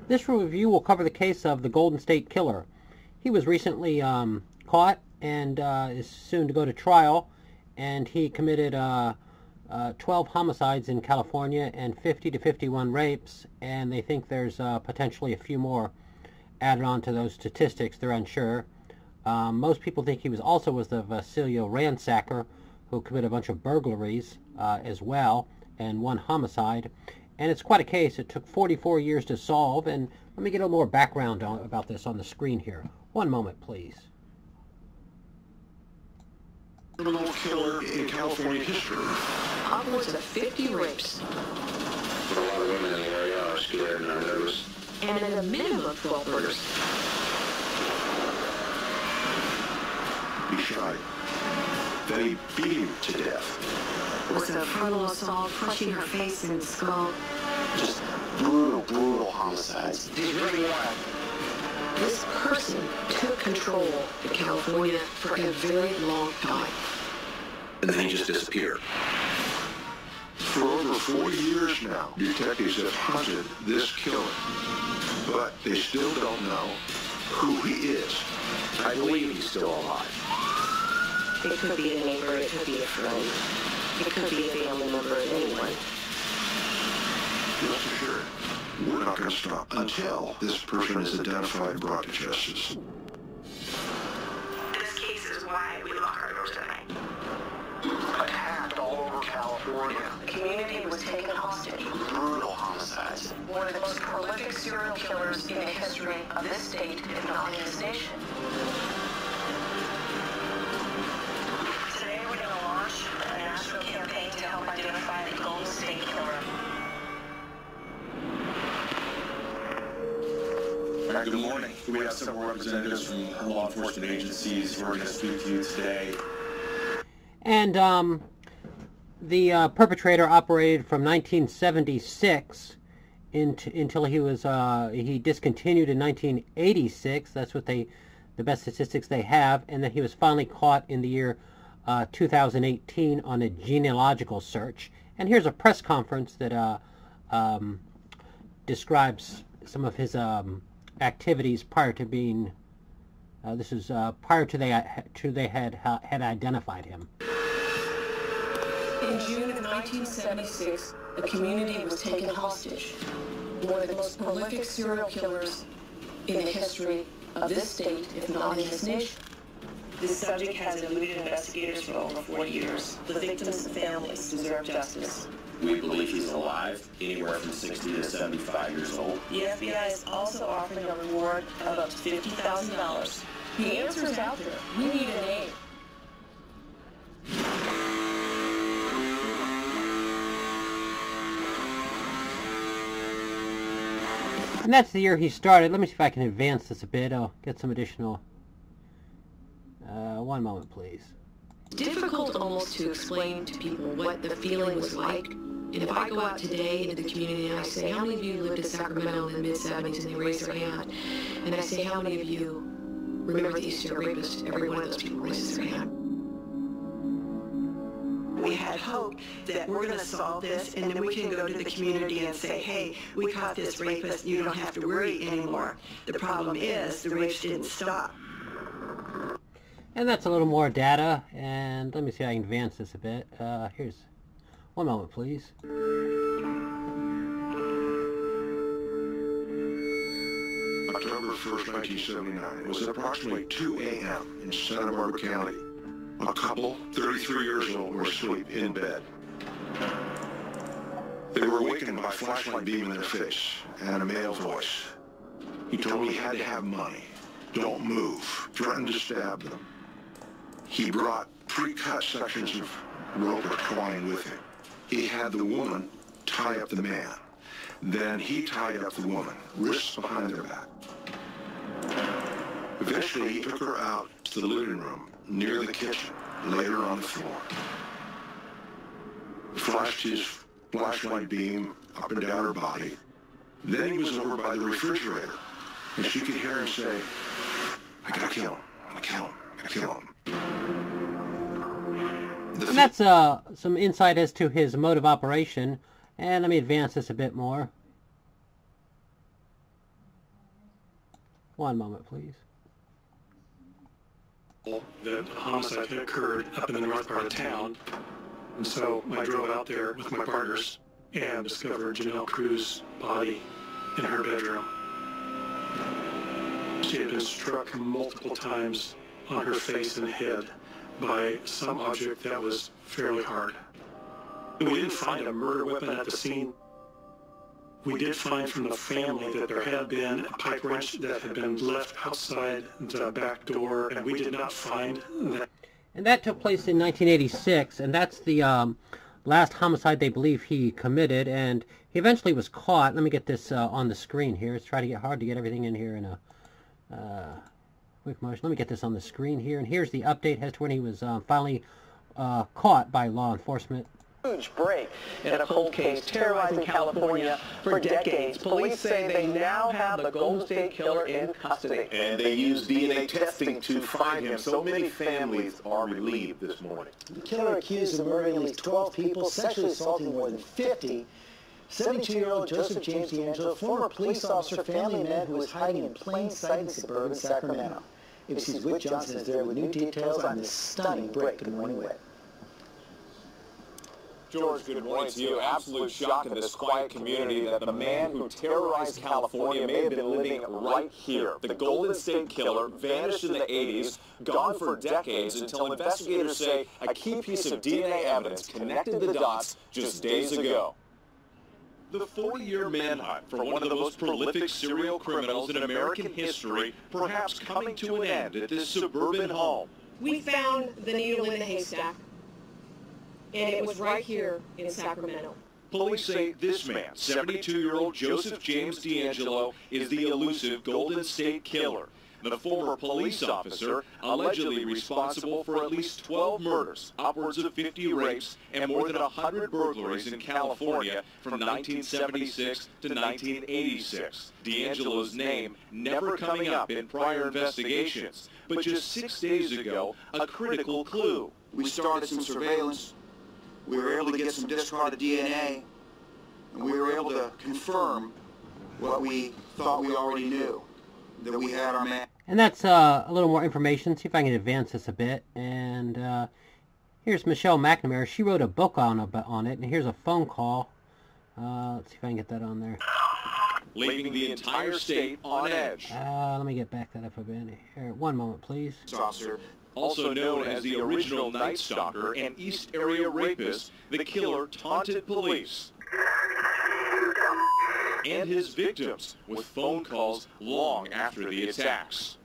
This review will cover the case of the Golden State Killer. He was recently caught and is soon to go to trial, and he committed 12 homicides in California and 50 to 51 rapes, and they think there's potentially a few more added on to those statistics. They're unsure. Most people think he also was the serial ransacker who committed a bunch of burglaries as well, and one homicide. And it's quite a case. It took 44 years to solve, and let me get a little more background about this on the screen here. One moment, please. Criminal killer in California history. Upwards of 50 rapes. A lot of women in the area are scared and are nervous. And at a minimum 12 murders. He shot him. Then he beat him to death. It was a frontal assault, crushing her face and skull. Just brutal homicides. He's really wild. This person took control of California for a very long time. And then he just disappeared. For over 4 years now, detectives have hunted this killer, but they still don't know who he is. I believe he's still alive. It could be a neighbor, it could be a friend, it could be a family member of anyone. Rest assured, we're not going to stop until this person is identified and brought to justice. This case is why we lock our doors at night. Attacked all over California. The community was taken hostage. Brutal homicides. One of the most prolific serial killers in the history of this state, if not in this nation. Today we're going to launch a national campaign to help identify the Golden State Killer. Good morning. We have several representatives from law enforcement agencies who are going to speak to you today. And the perpetrator operated from 1976 until he discontinued in 1986. That's what the best statistics they have, and then he was finally caught in the year 2018 on a genealogical search. And here's a press conference that describes some of his activities prior to being. This is prior to they had identified him. In June of 1976, a community was taken hostage. One of the most prolific serial killers in the history of this state, if not in this nation. This subject has eluded investigators for over 4 years. The victims and families deserve justice. We believe he's alive, anywhere from 60 to 75 years old. The FBI is also offering a reward of up to $50,000. The answer is out there. We need a name. And that's the year he started. Let me see if I can advance this a bit. I'll get some additional. One moment, please. Difficult almost to explain to people what the feeling was like. And if I go out today into the community and I say, how many of you lived in Sacramento in the mid-70s, and they raise their hand, and I say, how many of you remember the Easter rapist, every one of those people raises their hand. We had hoped that we're going to solve this, and then we can go to the community and say, hey, we caught this rapist, you don't have to worry anymore. The problem is the rapes didn't stop. And that's a little more data, and let me see if I can advance this a bit. Here's one moment, please. October 1st, 1979. It was approximately 2 a.m. in Santa Barbara County. A couple, 33 years old, were asleep in bed. They were awakened by a flashlight beam in their face and a male voice. He told me he had to have money. Don't move. Threatened to stab them. He brought pre-cut sections of rope or twine with him. He had the woman tie up the man. Then he tied up the woman, wrists behind their back. Eventually, he took her out to the living room near the kitchen, laid her on the floor. Flashed his flashlight beam up and down her body. Then he was over by the refrigerator, and she could hear him say, I gotta kill him, I gotta kill him, I gotta kill him. And that's some insight as to his mode of operation. And let me advance this a bit more. One moment, please. The homicide had occurred up in the north part of town, and so I drove out there with my partners and discovered Janelle Cruz's body in her bedroom. She had been struck multiple times on her face and head by some object that was fairly hard. We didn't find a murder weapon at the scene. We did find from the family that there had been a pipe wrench that had been left outside the back door, and we did not find that. And that took place in 1986, and that's the last homicide they believe he committed, and he eventually was caught. Let me get this on the screen here. It's trying to get hard to get everything in here in a quick motion. Let me get this on the screen here, and here's the update as to when he was finally caught by law enforcement. Huge break in a cold case terrorizing California for decades. Police say they now have the Golden State Killer in custody. And they used DNA testing to find him. So many families are relieved this morning. The killer accused of murdering at least 12 people, sexually assaulting more than 50. 72-year-old Joseph James D'Angelo, former police officer, family man who was hiding in plain sight in suburban Sacramento. ABC's Whit Johnson is there with new details on this stunning break. Good morning, Whit. George, good morning to you. Absolute shock in this quiet community that the man who terrorized California may have been living right here. The Golden State Killer vanished in the 80s, gone for decades, until investigators say a key piece of DNA evidence connected the dots just days ago. The 40-year manhunt for one of the most prolific serial criminals in American history perhaps coming to an end at this suburban home. We found the needle in the haystack, and it was right here in Sacramento. Police say this man, 72-year-old Joseph James D'Angelo, is the elusive Golden State Killer. The former police officer, allegedly responsible for at least 12 murders, upwards of 50 rapes, and more than 100 burglaries in California from 1976 to 1986. D'Angelo's name never coming up in prior investigations, but just 6 days ago, a critical clue. We started some surveillance. We were able to get some discarded DNA, and we were able to confirm what we thought we already knew, that we had our man. And that's a little more information. See if I can advance this a bit. And here's Michelle McNamara. She wrote a book on it, and here's a phone call. Let's see if I can get that on there. Leaving the entire state on edge. Let me get back that up a bit. Here, one moment, please. Officer. Also known as the original Night Stalker and East Area Rapist, the killer taunted police and his victims with phone calls long after the attacks.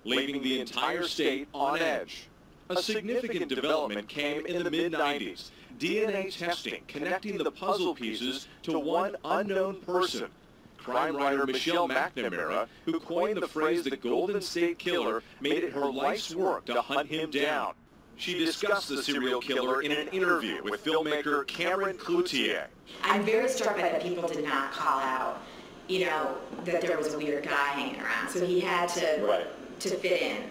Leaving the entire state on edge. A significant development came in the mid-90s. DNA testing connecting the puzzle pieces to one unknown person. Crime writer Michelle McNamara, who coined the phrase the Golden State Killer, made it her life's work to hunt him down. She discussed the serial killer in an interview with filmmaker Cameron Cloutier. I'm very struck by that people did not call out, you know, that there was a weird guy hanging around. So he had to fit in.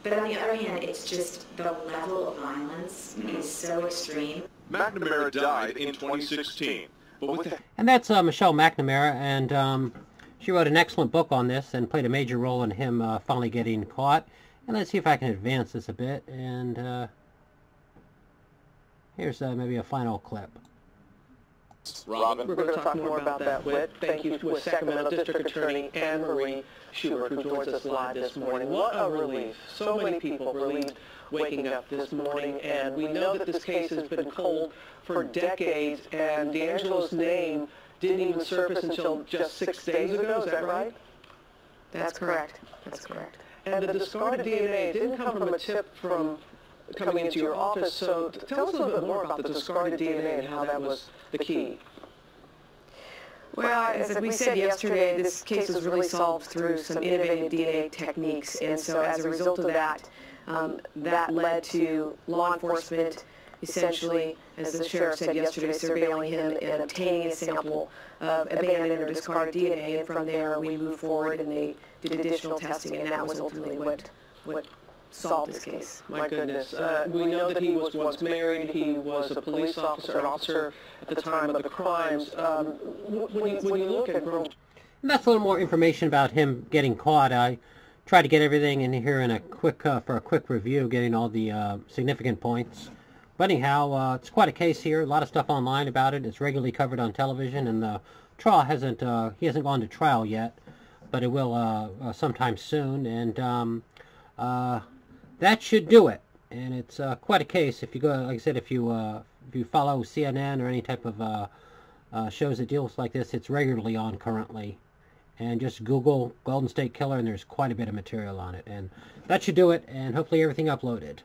But on the other hand, it's just the level of violence is so extreme. McNamara died in 2016. And that's Michelle McNamara, and she wrote an excellent book on this and played a major role in him finally getting caught. And let's see if I can advance this a bit, and here's maybe a final clip. Robin. We're going to talk more about that, Whit. Thank you with Sacramento District Attorney Anne Marie Schubert, who joins us live this morning. What a relief. So many people relieved waking up this morning, and we know that this case has been cold for decades, and D'Angelo's name didn't even surface until just 6 days ago. Is that right? That's correct. That's correct. And the discarded DNA didn't come from a tip from coming into your office, so tell us a little bit more about the discarded DNA and how that was the key. Well, as we said yesterday, this case was really solved through some innovative DNA techniques, and so as a result of that, that led to law enforcement essentially, as the sheriff said yesterday, surveilling him and obtaining a sample of abandoned or discarded DNA, and from there we moved forward and they did additional testing, and that was ultimately what solve this case. My goodness. We know that he was once married. He was a police officer, an officer at the time of the crimes. When you look at grown... And that's a little more information about him getting caught. I tried to get everything in here in a quick, for a quick review, getting all the significant points. But anyhow, it's quite a case here. A lot of stuff online about it. It's regularly covered on television, and the trial hasn't, he hasn't gone to trial yet, but it will sometime soon, and that should do it. And it's quite a case. If you go, like I said, if you follow CNN or any type of shows that deals like this, it's regularly on currently. And just Google Golden State Killer, and there's quite a bit of material on it. And that should do it, and hopefully everything uploaded.